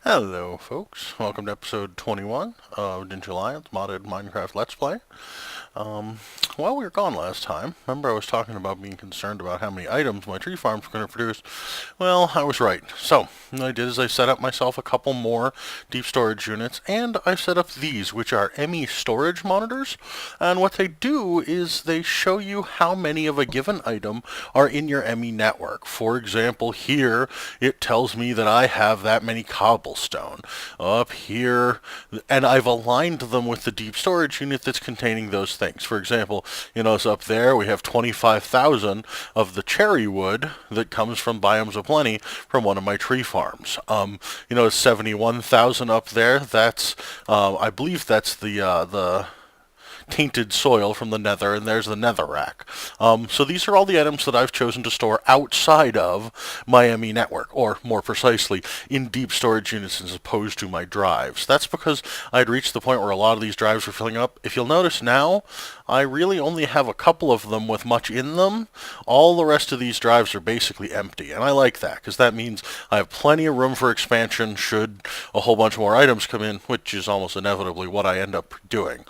Hello folks, welcome to episode 21 of GingerLion's modded Minecraft Let's Play. While we were gone last time, remember I was talking about being concerned about how many items my tree farm's going to produce? Well, I was right. So, what I did is I set up myself a couple more deep storage units, and I set up these, which are ME storage monitors. And what they do is they show you how many of a given item are in your ME network. For example, here it tells me that I have that many cobblestone. Up here, and I've aligned them with the deep storage unit that's containing those things. For example, you notice up there we have 25,000 of the cherry wood that comes from Biomes of Plenty from one of my tree farms. You notice 71,000 up there. That's I believe that's the tainted soil from the nether, and there's the netherrack. So these are all the items that I've chosen to store outside of my ME network, or more precisely, in deep storage units as opposed to my drives. That's because I'd reached the point where a lot of these drives were filling up. If you'll notice now, I really only have a couple of them with much in them. All the rest of these drives are basically empty, and I like that, because that means I have plenty of room for expansion should a whole bunch more items come in, which is almost inevitably what I end up doing.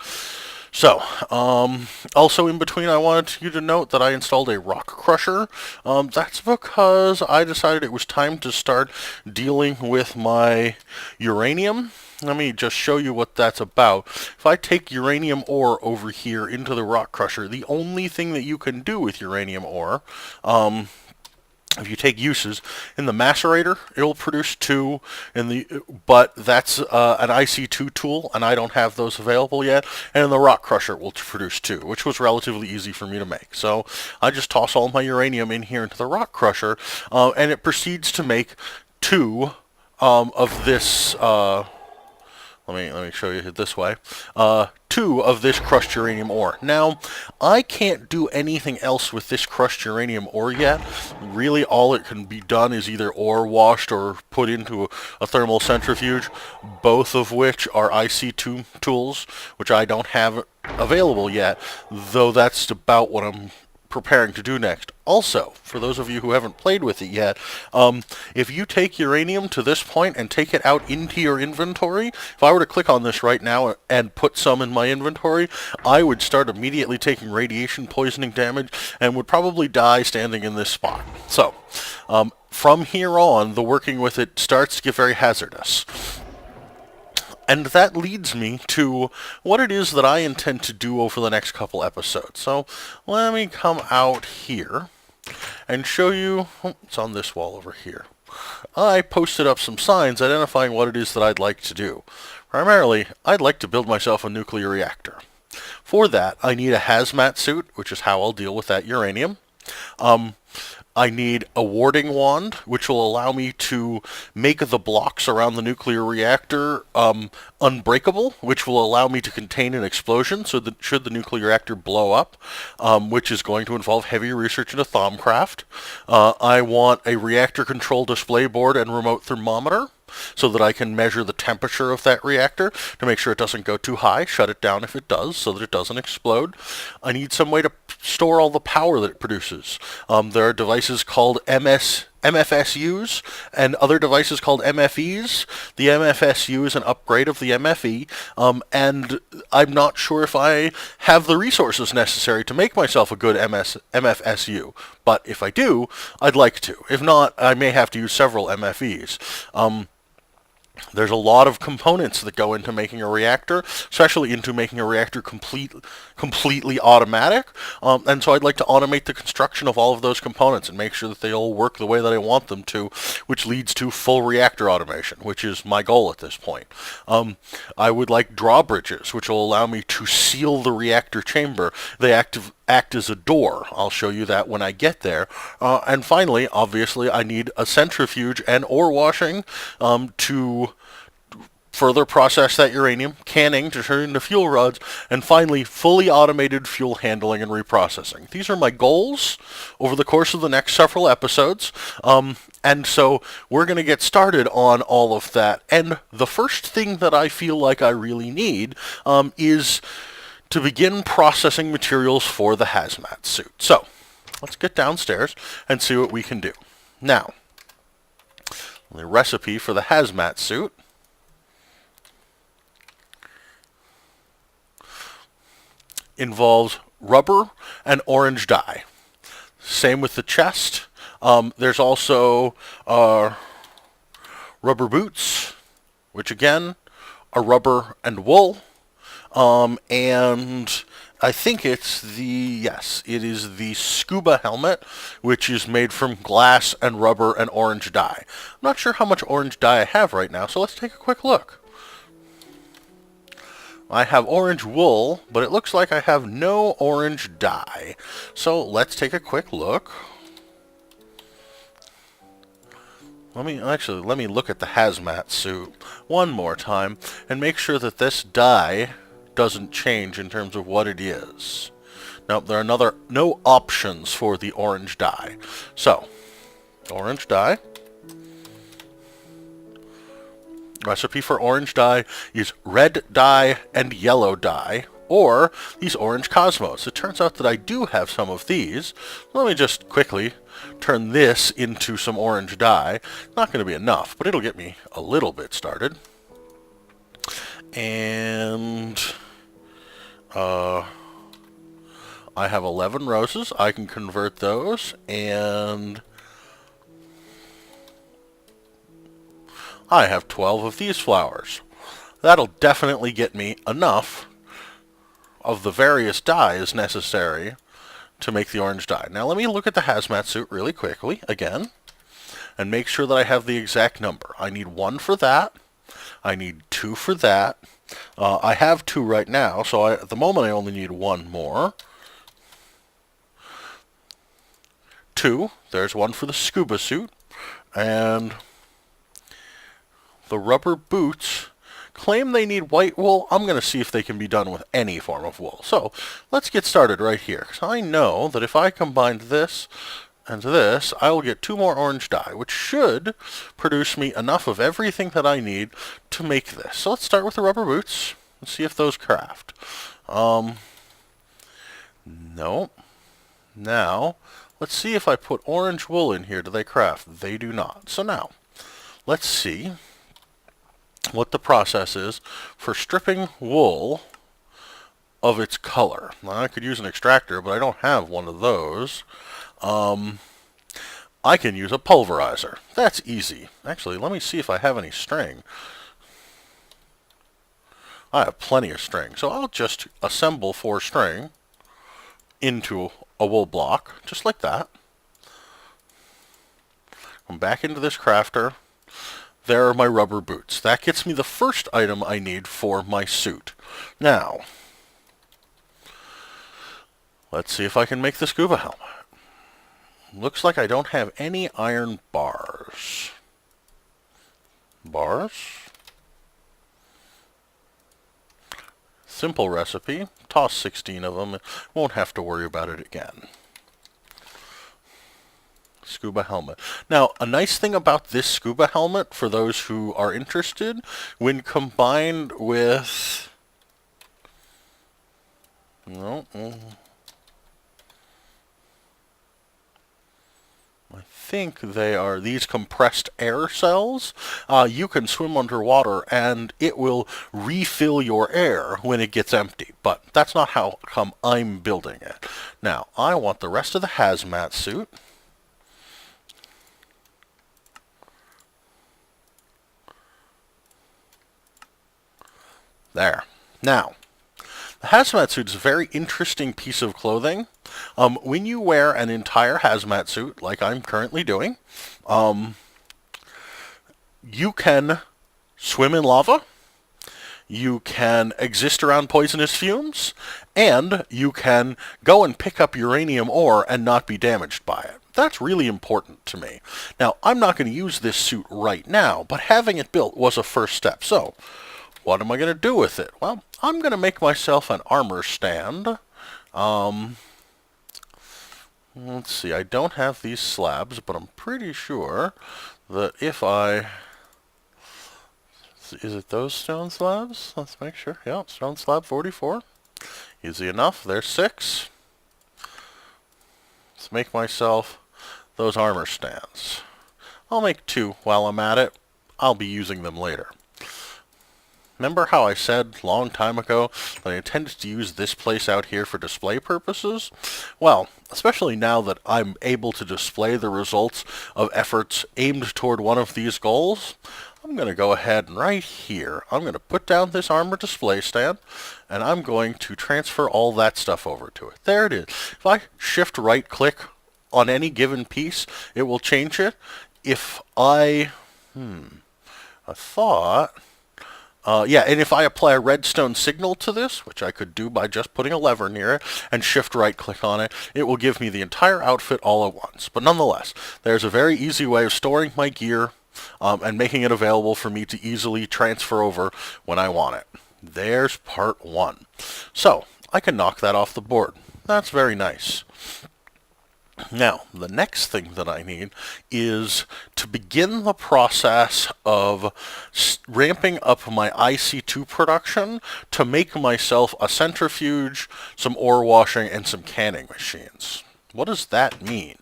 So, also in between, I wanted you to note that I installed a rock crusher. That's because I decided it was time to start dealing with my uranium. Let me just show you what that's about. If I take uranium ore over here into the rock crusher, the only thing that you can do with uranium ore, if you take uses in the macerator, it'll produce 2 but that's an IC2 tool, and I don't have those available yet. And in the rock crusher, it will produce 2, which was relatively easy for me to make. So I just toss all my uranium in here into the rock crusher, and it proceeds to make 2 of this. Let me show you it this way. 2 of this crushed uranium ore. Now, I can't do anything else with this crushed uranium ore yet. Really, all it can be done is either ore washed or put into a thermal centrifuge, both of which are IC2 tools, which I don't have available yet, though that's about what I'm preparing to do next. Also, for those of you who haven't played with it yet, if you take uranium to this point and take it out into your inventory, if I were to click on this right now and put some in my inventory, I would start immediately taking radiation poisoning damage and would probably die standing in this spot. So, from here on, the working with it starts to get very hazardous. And that leads me to what it is that I intend to do over the next couple episodes. So let me come out here and show you, it's on this wall over here. I posted up some signs identifying what it is that I'd like to do. Primarily, I'd like to build myself a nuclear reactor. For that, I need a hazmat suit, which is how I'll deal with that uranium. I need a warding wand, which will allow me to make the blocks around the nuclear reactor unbreakable, which will allow me to contain an explosion so that should the nuclear reactor blow up, which is going to involve heavy research into Thaumcraft. I want a reactor control display board and remote thermometer, so that I can measure the temperature of that reactor to make sure it doesn't go too high, shut it down if it does, so that it doesn't explode. I need some way to store all the power that it produces. There are devices called MFSUs and other devices called MFEs. The MFSU is an upgrade of the MFE, and I'm not sure if I have the resources necessary to make myself a good MFSU, but if I do, I'd like to. If not, I may have to use several MFEs. There's a lot of components that go into making a reactor, especially into making a reactor completely automatic, and so I'd like to automate the construction of all of those components and make sure that they all work the way that I want them to, which leads to full reactor automation, which is my goal at this point. I would like drawbridges, which will allow me to seal the reactor chamber. They act as a door. I'll show you that when I get there. And finally, obviously, I need a centrifuge and ore washing to further process that uranium, canning to turn into fuel rods, and finally, fully automated fuel handling and reprocessing. These are my goals over the course of the next several episodes. And so we're going to get started on all of that. And the first thing that I feel like I really need is to begin processing materials for the hazmat suit. So let's get downstairs and see what we can do. Now, the recipe for the hazmat suit involves rubber and orange dye. Same with the chest. There's also rubber boots, which again are rubber and wool. And I think it is the scuba helmet, which is made from glass and rubber and orange dye. I'm not sure how much orange dye I have right now, so let's take a quick look. I have orange wool, but it looks like I have no orange dye. So let's take a quick look. Let me look at the hazmat suit one more time and make sure that this dye doesn't change in terms of what it is. Nope, there are no options for the orange dye. So, orange dye. Recipe for orange dye is red dye and yellow dye, or these orange cosmos. It turns out that I do have some of these. Let me just quickly turn this into some orange dye. Not going to be enough, but it'll get me a little bit started. And I have 11 roses. I can convert those, and I have 12 of these flowers. That'll definitely get me enough of the various dyes necessary to make the orange dye. Now let me look at the hazmat suit really quickly again and make sure that I have the exact number. I need 1 for that. I need 2 for that. I have 2 right now, so at the moment I only need 1 more. 2. There's 1 for the scuba suit. And the rubber boots claim they need white wool. I'm going to see if they can be done with any form of wool. So let's get started right here, because I know that if I combine this and this, I will get 2 more orange dye, which should produce me enough of everything that I need to make this. So let's start with the rubber boots and see if those craft. No. Now, let's see if I put orange wool in here. Do they craft? They do not. So now, let's see what the process is for stripping wool of its color. Now, I could use an extractor, but I don't have one of those. I can use a pulverizer. That's easy. Actually, let me see if I have any string. I have plenty of string, so I'll just assemble 4 string into a wool block, just like that. Come back into this crafter. There are my rubber boots. That gets me the first item I need for my suit. Now, let's see if I can make the scuba helmet. Looks like I don't have any iron bars. Bars? Simple recipe. Toss 16 of them. Won't have to worry about it again. Scuba helmet. Now, a nice thing about this scuba helmet, for those who are interested, when combined with... I think they are these compressed air cells. You can swim underwater and it will refill your air when it gets empty. But that's not how come I'm building it. Now, I want the rest of the hazmat suit. There. Now, the hazmat suit is a very interesting piece of clothing. When you wear an entire hazmat suit, like I'm currently doing, you can swim in lava, you can exist around poisonous fumes, and you can go and pick up uranium ore and not be damaged by it. That's really important to me. Now, I'm not going to use this suit right now, but having it built was a first step. So, what am I going to do with it? Well, I'm going to make myself an armor stand. Let's see, I don't have these slabs, but I'm pretty sure that if I... Is it those stone slabs? Let's make sure. Yeah, stone slab 44. Easy enough. There's 6. Let's make myself those armor stands. I'll make 2 while I'm at it. I'll be using them later. Remember how I said a long time ago that I intended to use this place out here for display purposes? Well, especially now that I'm able to display the results of efforts aimed toward one of these goals, I'm going to go ahead and right here, I'm going to put down this armor display stand, and I'm going to transfer all that stuff over to it. There it is. If I shift right click on any given piece, it will change it. If I thought... yeah, and if I apply a redstone signal to this, which I could do by just putting a lever near it, and shift right click on it, it will give me the entire outfit all at once. But nonetheless, there's a very easy way of storing my gear and making it available for me to easily transfer over when I want it. There's part one. So, I can knock that off the board. That's very nice. Now, the next thing that I need is to begin the process of ramping up my IC2 production to make myself a centrifuge, some ore washing, and some canning machines. What does that mean?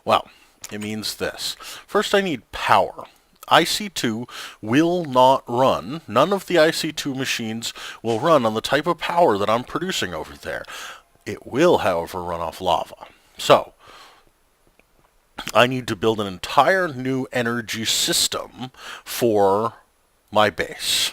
Well, it means this. First, I need power. IC2 will not run. None of the IC2 machines will run on the type of power that I'm producing over there. It will, however, run off lava. So, I need to build an entire new energy system for my base.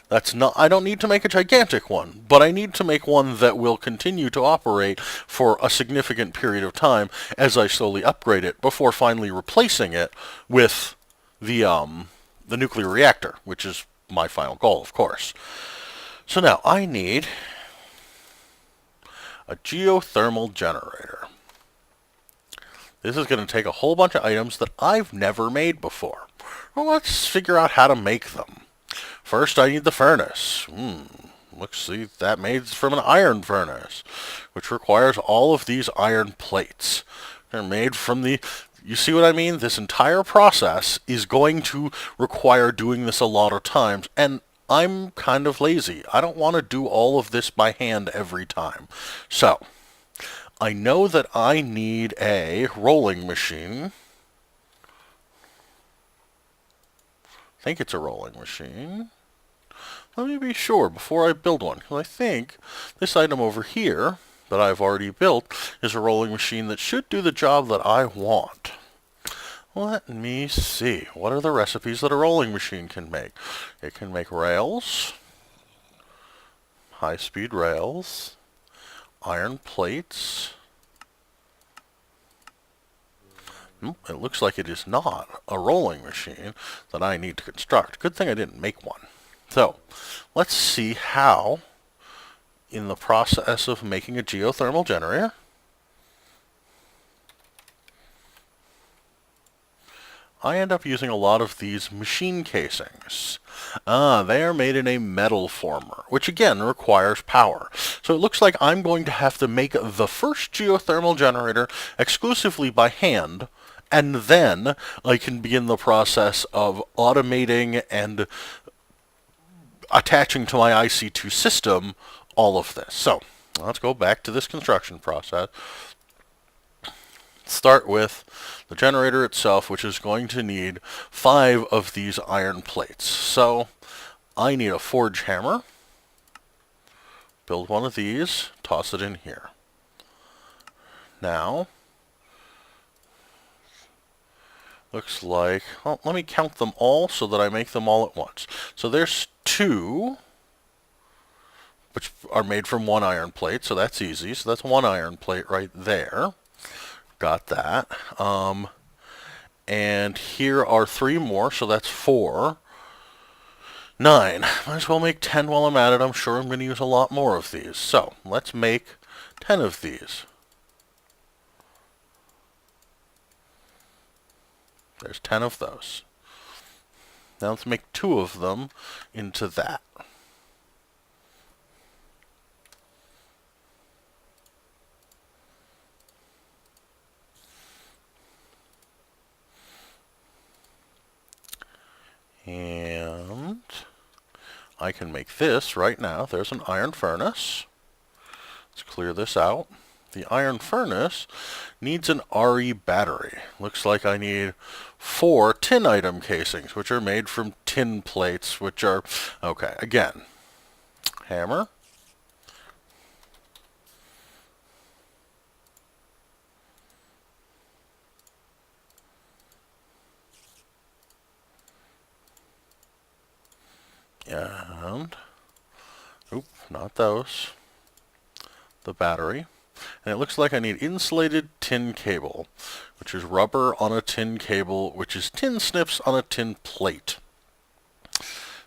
That's not, I don't need to make a gigantic one, but I need to make one that will continue to operate for a significant period of time as I slowly upgrade it before finally replacing it with the nuclear reactor, which is my final goal, of course. So now I need a geothermal generator. This is going to take a whole bunch of items that I've never made before. Well, let's figure out how to make them. First, I need the furnace. Looks like that made from an iron furnace, which requires all of these iron plates. They're made from the... You see what I mean? This entire process is going to require doing this a lot of times, and I'm kind of lazy. I don't want to do all of this by hand every time. So, I know that I need a rolling machine. I think it's a rolling machine. Let me be sure before I build one, because I think this item over here that I've already built is a rolling machine that should do the job that I want. Let me see. What are the recipes that a rolling machine can make? It can make rails, high-speed rails, iron plates. It looks like it is not a rolling machine that I need to construct. Good thing I didn't make one. So, let's see how, in the process of making a geothermal generator, I end up using a lot of these machine casings. They are made in a metal former, which again requires power. So it looks like I'm going to have to make the first geothermal generator exclusively by hand, and then I can begin the process of automating and attaching to my IC2 system all of this. So, let's go back to this construction process. Start with the generator itself, which is going to need 5 of these iron plates. So, I need a forge hammer. Build one of these, toss it in here. Now, looks like, well, let me count them all so that I make them all at once. So there's 2, which are made from 1 iron plate, so that's easy. So that's 1 iron plate right there. Got that. And here are 3 more, so that's 4. 9. Might as well make 10 while I'm at it. I'm sure I'm going to use a lot more of these. So, let's make 10 of these. There's 10 of those. Now let's make 2 of them into that. And I can make this right now. There's an iron furnace. Let's clear this out. the iron furnace needs an RE battery. Looks like I need 4 tin item casings, which are made from tin plates, which are, okay, again, hammer, and, oop, not those, the battery. And it looks like I need insulated tin cable, which is rubber on a tin cable, which is tin snips on a tin plate.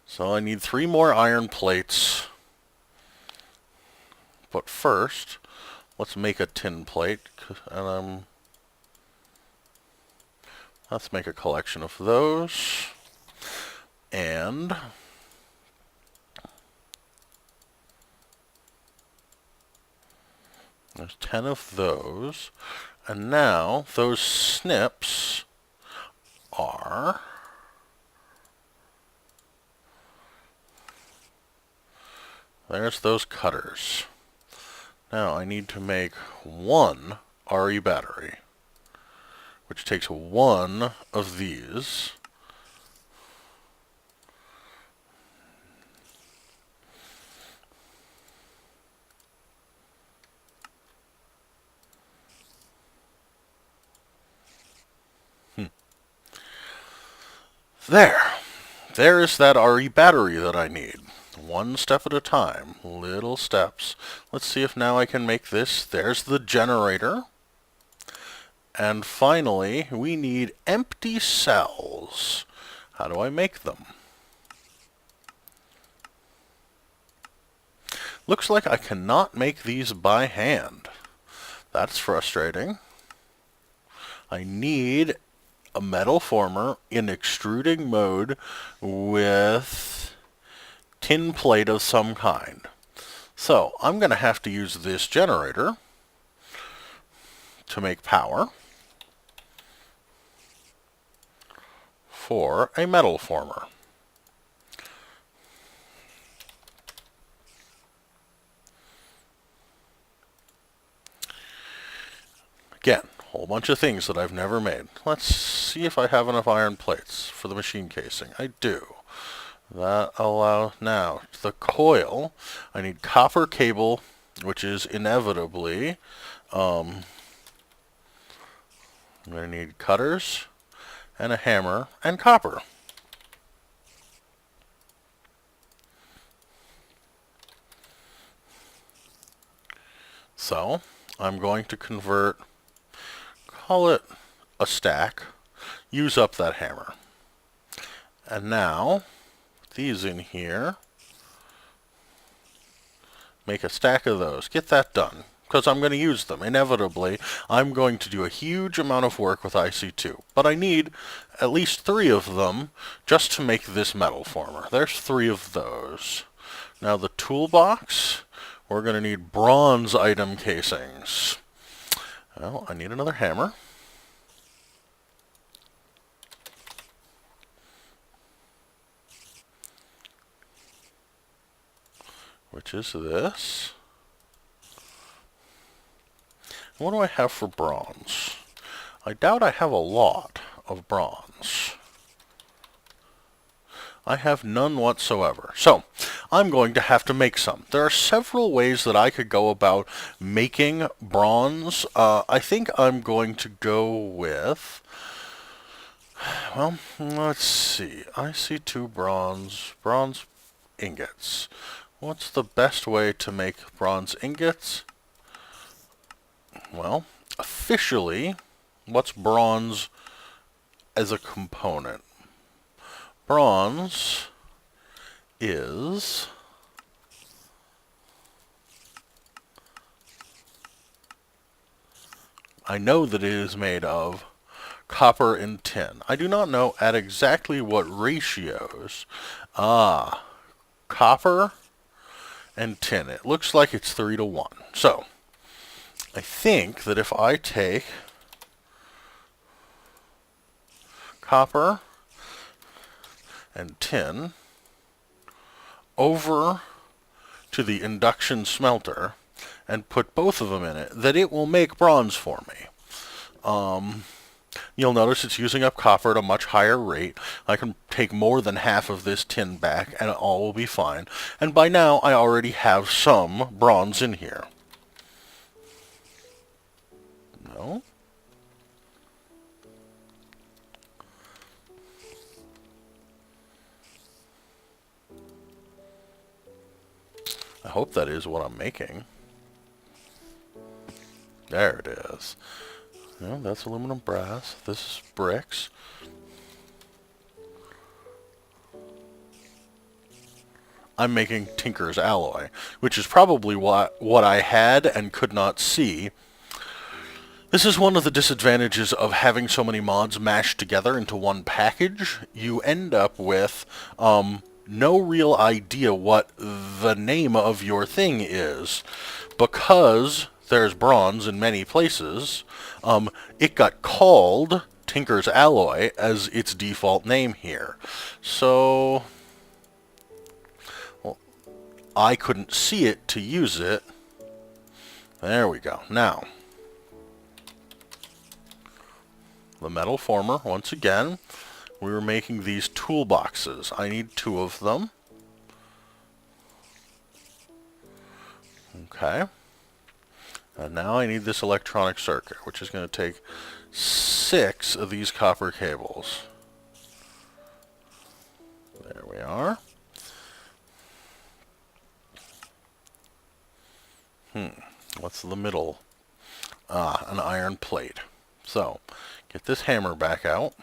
So I need 3 more iron plates. But first, let's make a tin plate, and let's make a collection of those. And there's 10 of those. And now those snips are there's those cutters. Now I need to make 1 RE battery, which takes 1 of these. There is that RE battery that I need. 1 step at a time, little steps. Let's see if now I can make this. There's the generator. And finally, we need empty cells. How do I make them? Looks like I cannot make these by hand. That's frustrating. I need a metal former in extruding mode with tin plate of some kind. So I'm going to have to use this generator to make power for a metal former. Again, a whole bunch of things that I've never made. Let's see if I have enough iron plates for the machine casing. I do. That allows now the coil. I need copper cable, which is inevitably I'm going to need cutters and a hammer and copper. So I'm going to convert, call it a stack, use up that hammer. And now these in here, make a stack of those. Get that done, because I'm going to use them. Inevitably, I'm going to do a huge amount of work with IC2, but I need at least 3 of them just to make this metal former. There's 3 of those. Now the toolbox, we're going to need bronze item casings. Well, I need another hammer. Which is this. What do I have for bronze? I doubt I have a lot of bronze. I have none whatsoever. So, I'm going to have to make some. There are several ways that I could go about making bronze. I think I'm going to go with, well, let's see. I see 2 bronze ingots. What's the best way to make bronze ingots? Well, officially, what's bronze as a component? Bronze is I know that it is made of copper and tin. I do not know at exactly what ratios. Copper and tin. It looks like it's 3 to 1. So, I think that if I take copper and tin over to the induction smelter, and put both of them in it, that it will make bronze for me. You'll notice it's using up copper at a much higher rate. I can take more than half of this tin back and all will be fine. And by now I already have some bronze in here. No? I hope that is what I'm making. There it is. No, that's aluminum brass. This is bricks. I'm making Tinker's alloy, which is probably what I had and could not see. This is one of the disadvantages of having so many mods mashed together into one package. You end up with no real idea what the name of your thing is. Because there's bronze in many places, it got called Tinker's Alloy as its default name here. So, well, I couldn't see it to use it. There we go. Now, the metal former, once again, we were making these toolboxes. I need 2 of them. Okay. And now I need this electronic circuit, which is going to take 6 of these copper cables. There we are. What's the middle? An iron plate. So, get this hammer back out.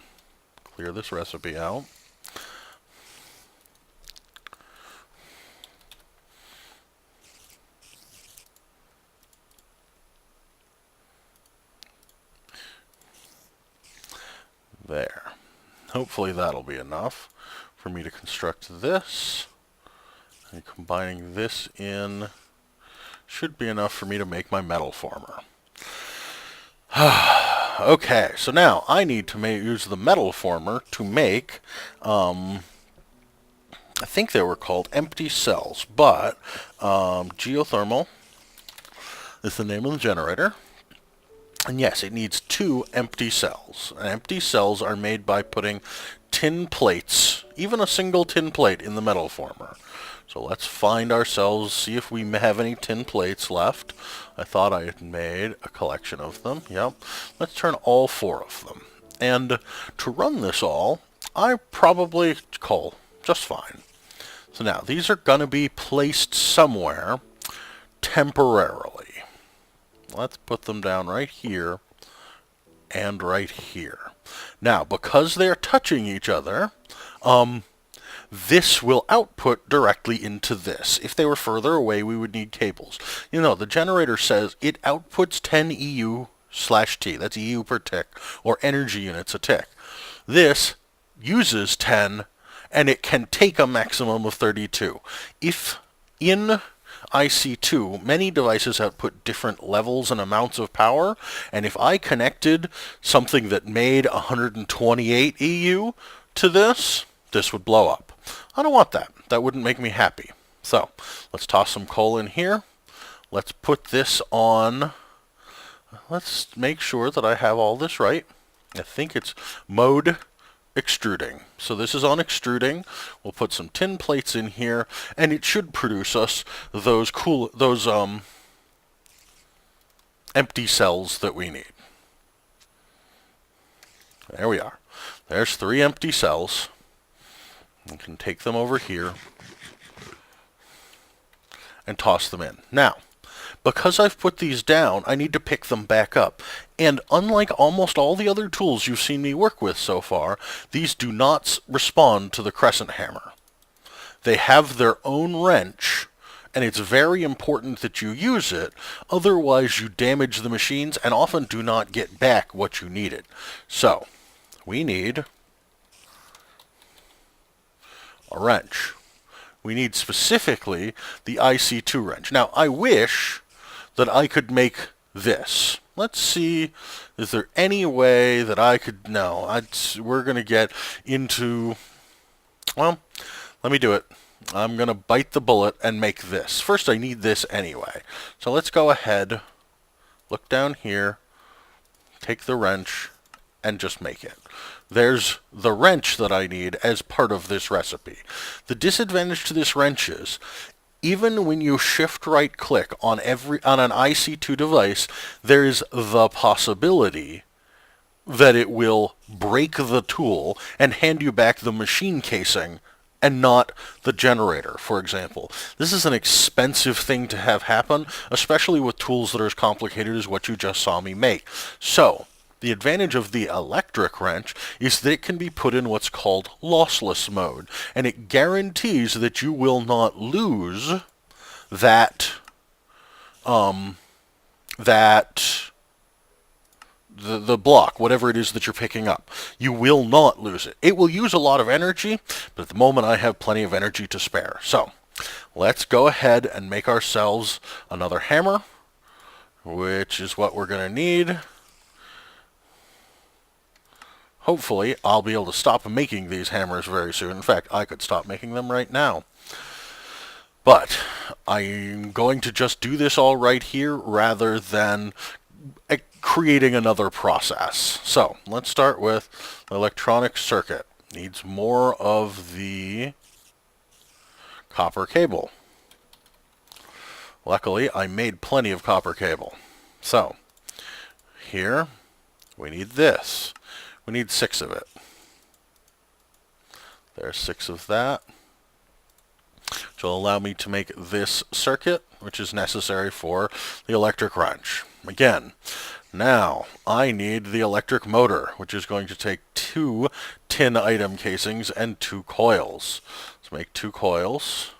Clear this recipe out. There. Hopefully that'll be enough for me to construct this. And combining this in should be enough for me to make my metal former. Okay, so now I need to use the metal former to make, I think they were called empty cells, but Geothermal is the name of the generator. And yes, it needs 2 empty cells. And empty cells are made by putting tin plates, even a single tin plate, in the metal former. So let's find ourselves, see if we have any tin plates left. I thought I had made a collection of them. Yep. Let's turn all 4 of them. And to run this all, I probably coal just fine. So now, these are going to be placed somewhere temporarily. Let's put them down right here and right here. Now, because they're touching each other, this will output directly into this. If they were further away, we would need cables. You know, the generator says it outputs 10 EU/T. That's EU per tick, or energy units a tick. This uses 10, and it can take a maximum of 32. If in IC2, many devices output different levels and amounts of power, and if I connected something that made 128 EU to this, this would blow up. I don't want that. That wouldn't make me happy. So, let's toss some coal in here. Let's put this on. Let's make sure that I have all this right. I think it's mode extruding. So this is on extruding. We'll put some tin plates in here, and it should produce us those empty cells that we need. There we are. There's 3 empty cells. We can take them over here and toss them in. Now, because I've put these down, I need to pick them back up. And unlike almost all the other tools you've seen me work with so far, these do not respond to the crescent hammer. They have their own wrench, and it's very important that you use it, otherwise you damage the machines and often do not get back what you needed. So, we need a wrench. We need specifically the IC2 wrench. Now, I wish that I could make this. Let's see, is there any way that I could, no, we're going to get into, well, let me do it. I'm going to bite the bullet and make this. First, I need this anyway. So let's go ahead, look down here, take the wrench, and just make it. There's the wrench that I need as part of this recipe. The disadvantage to this wrench is, even when you shift right click on an IC2 device, there is the possibility that it will break the tool and hand you back the machine casing and not the generator, for example. This is an expensive thing to have happen, especially with tools that are as complicated as what you just saw me make. So, the advantage of the electric wrench is that it can be put in what's called lossless mode, and it guarantees that you will not lose that the block, whatever it is that you're picking up. You will not lose it. It will use a lot of energy, but at the moment I have plenty of energy to spare. So, let's go ahead and make ourselves another hammer, which is what we're going to need. Hopefully, I'll be able to stop making these hammers very soon. In fact, I could stop making them right now. But I'm going to just do this all right here rather than creating another process. So, let's start with the electronic circuit. Needs more of the copper cable. Luckily, I made plenty of copper cable. So, here, we need this. We need 6 of it. There's 6 of that, which will allow me to make this circuit, which is necessary for the electric wrench. Again, now I need the electric motor, which is going to take 2 tin item casings and 2 coils. Let's make 2 coils.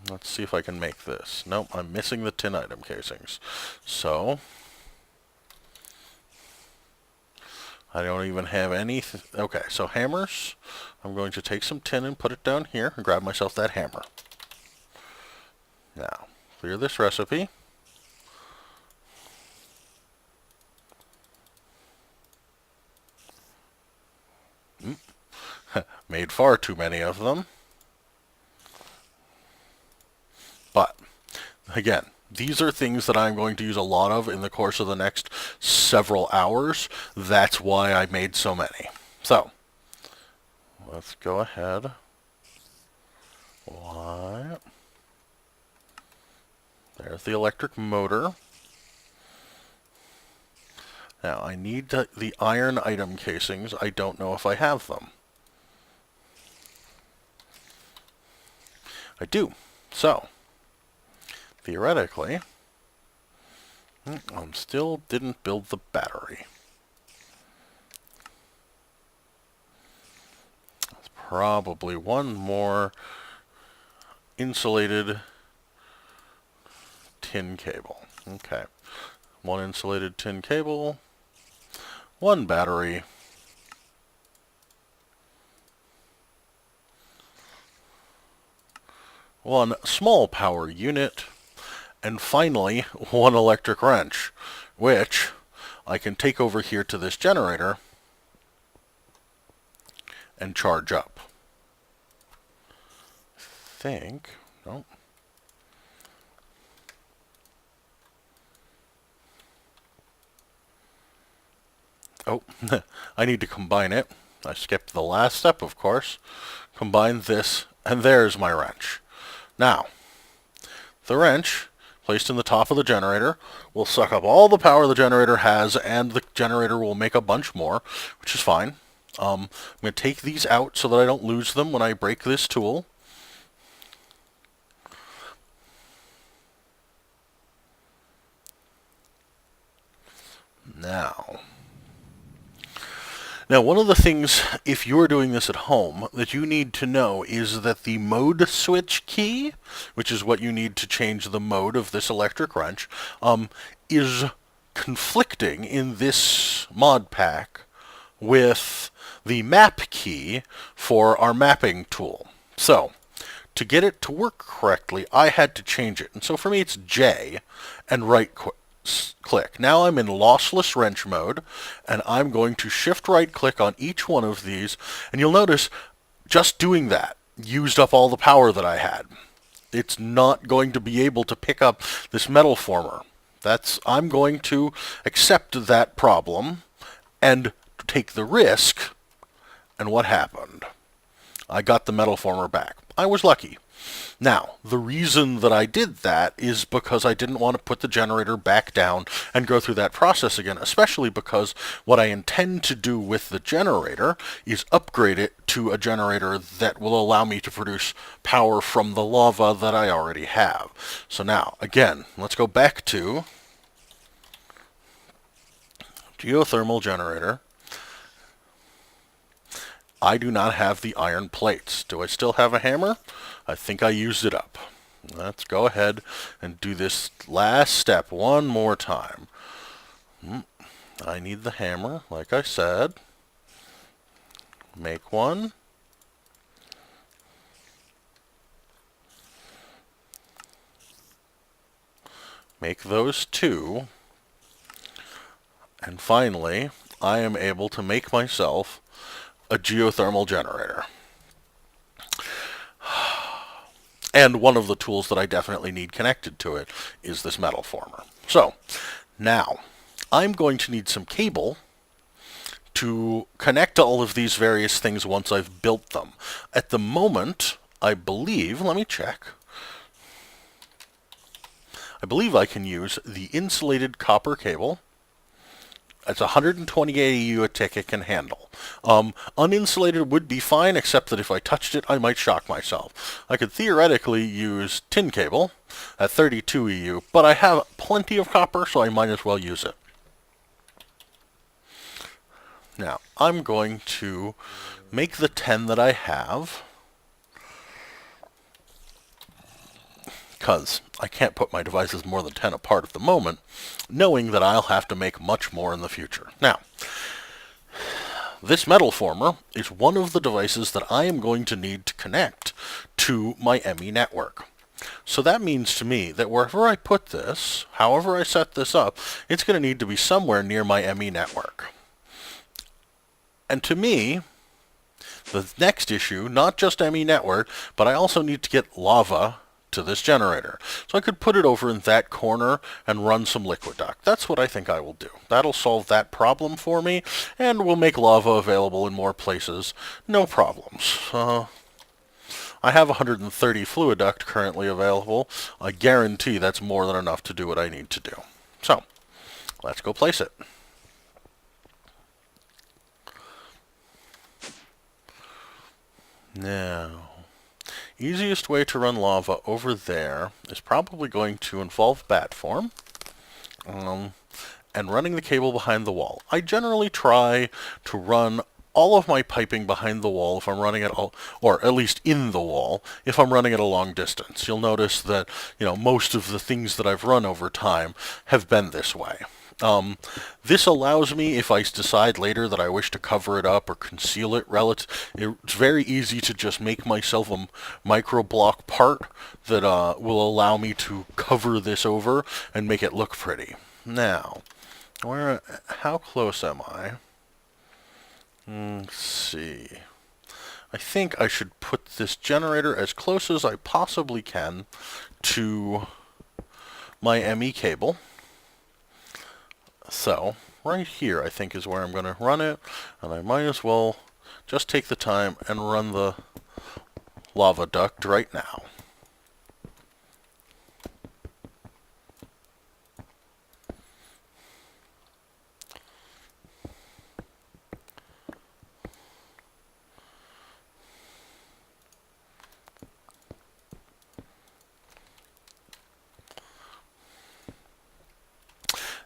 Let's see if I can make this. Nope, I'm missing the tin item casings. So, I don't even have any. Okay, so hammers. I'm going to take some tin and put it down here and grab myself that hammer. Now, clear this recipe. Made far too many of them. But, again, these are things that I'm going to use a lot of in the course of the next several hours. That's why I made so many. So, let's go ahead. There's the electric motor. Now, I need the iron item casings. I don't know if I have them. I do. So, theoretically, I still didn't build the battery. There's probably one more insulated tin cable. Okay. 1 insulated tin cable, 1 battery, 1 small power unit, and finally 1 electric wrench, which I can take over here to this generator and charge up. Nope. Oh, I need to combine it. I skipped the last step, of course. Combine this, and there's my wrench. Now, the wrench, placed in the top of the generator, will suck up all the power the generator has, and the generator will make a bunch more, which is fine. I'm going to take these out so that I don't lose them when I break this tool. Now, one of the things, if you're doing this at home, that you need to know is that the mode switch key, which is what you need to change the mode of this electric wrench, is conflicting in this mod pack with the map key for our mapping tool. So, to get it to work correctly, I had to change it. And so for me, it's J and right click. Now I'm in lossless wrench mode, and I'm going to shift right click on each one of these, and you'll notice just doing that used up all the power that I had. It's not going to be able to pick up this metal former. I'm going to accept that problem and take the risk. And what happened? I got the metal former back. I was lucky. Now, the reason that I did that is because I didn't want to put the generator back down and go through that process again, especially because what I intend to do with the generator is upgrade it to a generator that will allow me to produce power from the lava that I already have. So now, again, let's go back to Geothermal Generator. I do not have the iron plates. Do I still have a hammer? I think I used it up. Let's go ahead and do this last step one more time. I need the hammer, like I said. Make one. Make those two. And finally, I am able to make myself a geothermal generator. And one of the tools that I definitely need connected to it is this metal former. So, now, I'm going to need some cable to connect all of these various things once I've built them. At the moment, I believe, let me check, I believe I can use the insulated copper cable. It's 120 AU a tick it can handle. Uninsulated would be fine, except that if I touched it, I might shock myself. I could theoretically use tin cable at 32 EU, but I have plenty of copper, so I might as well use it. Now, I'm going to make the 10 that I have, because I can't put my devices more than 10 apart at the moment, knowing that I'll have to make much more in the future. Now, this metal former is one of the devices that I am going to need to connect to my ME network. So that means to me that wherever I put this, however I set this up, it's going to need to be somewhere near my ME network. And to me, the next issue, not just ME network, but I also need to get lava to this generator. So I could put it over in that corner and run some liquid duct. That's what I think I will do. That'll solve that problem for me, and will make lava available in more places. No problems. I have 130 fluid duct currently available. I guarantee that's more than enough to do what I need to do. So, let's go place it. Now, easiest way to run lava over there is probably going to involve bat form and running the cable behind the wall. I generally try to run all of my piping behind the wall if I'm running it all, or at least in the wall, if I'm running it a long distance. You'll notice that, most of the things that I've run over time have been this way. This allows me, if I decide later that I wish to cover it up or conceal it, it's very easy to just make myself a micro block part that will allow me to cover this over and make it look pretty. Now, how close am I? Let's see. I think I should put this generator as close as I possibly can to my ME cable. So, right here I think is where I'm going to run it, and I might as well just take the time and run the lava duct right now.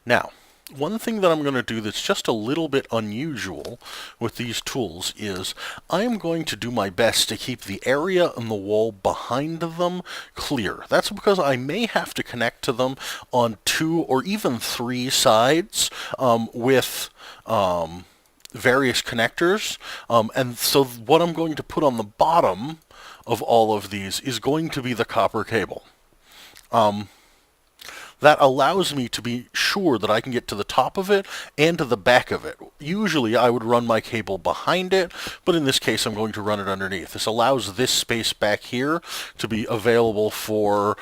Now, one thing that I'm going to do that's just a little bit unusual with these tools is I'm going to do my best to keep the area on the wall behind them clear. That's because I may have to connect to them on 2 or even 3 sides with various connectors. And so what I'm going to put on the bottom of all of these is going to be the copper cable. that allows me to be sure that I can get to the top of it and to the back of it. Usually I would run my cable behind it, but in this case I'm going to run it underneath. This allows this space back here to be available for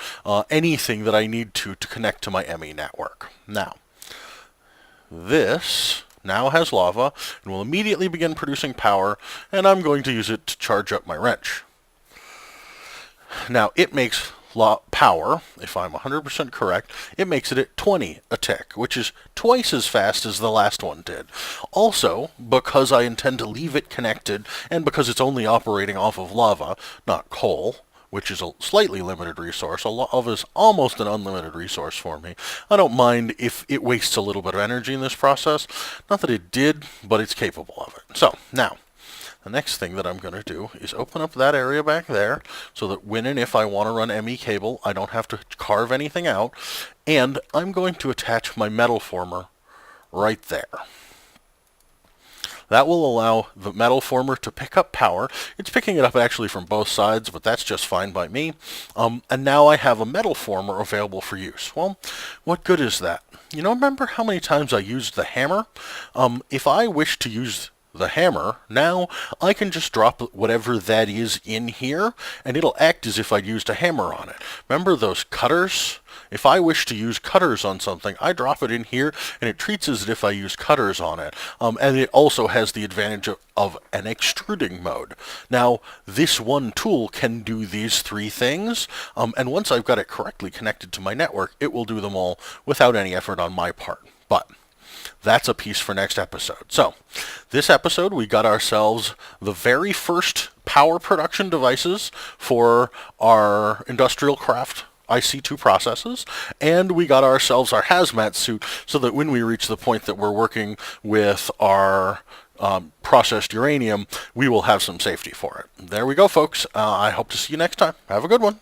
anything that I need to connect to my ME network. Now, this now has lava and will immediately begin producing power, and I'm going to use it to charge up my wrench. Now, it makes power, if I'm 100% correct, it makes it at 20 a tick, which is twice as fast as the last one did. Also, because I intend to leave it connected, and because it's only operating off of lava, not coal, which is a slightly limited resource. Lava is almost an unlimited resource for me. I don't mind if it wastes a little bit of energy in this process. Not that it did, but it's capable of it. So, now, the next thing that I'm going to do is open up that area back there so that when and if I want to run ME cable, I don't have to carve anything out. And I'm going to attach my metal former right there. That will allow the metal former to pick up power. It's picking it up actually from both sides, but that's just fine by me. And now I have a metal former available for use. Well, what good is that? You know, remember how many times I used the hammer? If I wish to use the hammer, now I can just drop whatever that is in here, and it'll act as if I'd used a hammer on it. Remember those cutters? If I wish to use cutters on something, I drop it in here, and it treats as if I use cutters on it. And it also has the advantage of an extruding mode. Now, this one tool can do these three things, and once I've got it correctly connected to my network, it will do them all without any effort on my part. But that's a piece for next episode. So, this episode we got ourselves the very first power production devices for our industrial craft IC2 processes, and we got ourselves our hazmat suit so that when we reach the point that we're working with our processed uranium, we will have some safety for it. There we go, folks. I hope to see you next time. Have a good one.